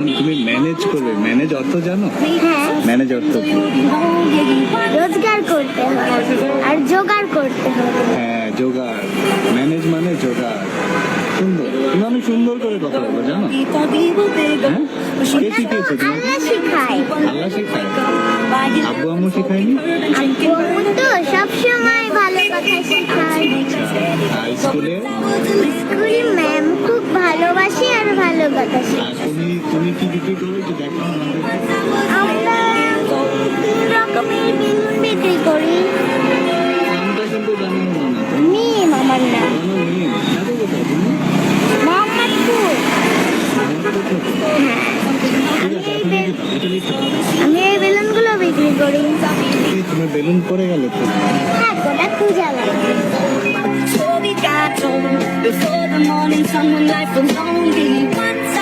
তুমি ম্যানেজ করবে, ম্যানেজ অর্থ জানো? হ্যাঁ, ম্যানেজ অর্থ কি? রোজগার করতে হবে আর জোগাড় করতে হবে। হ্যাঁ, জোগাড়। ম্যানেজ মানে জোগাড়। সুন্দর, তুমি অনেক সুন্দর করে কথা বলো জানো। হ্যাঁ, কে শিখিয়েছে তুমি? আল্লাহ শিখায়। আল্লাহ শেখায়? আব্বু আম্মু শেখায়নি? আব্বু আম্মু তো সবসময় ভালো কথা শেখায়। আর স্কুলে? স্কুল ম্যাম খুব ভালোবাসি আর ভালো কথা আর শেখায়। তুমি কি বিক্রি করো একটু দেখো আমাদের। আমরা 3 রকমের বেলুন বিক্রি করি। নামটা কিন্তু জানি না। মিম আমার নাম, জানো মেয়ে? জানো কোথায় তুমি? মোহাম্মদপুর। হ্যাঁ, ঠিক আছে, এখন এটা লিখতে পারো। আমি এই বেলুনগুলো বিক্রি করি। এই, তোমার বেলুন পড়ে গেল তো। হ্যাঁ, গোটা খুঁজা লাগে। Before we got home, before the morning sun when life was lonely, once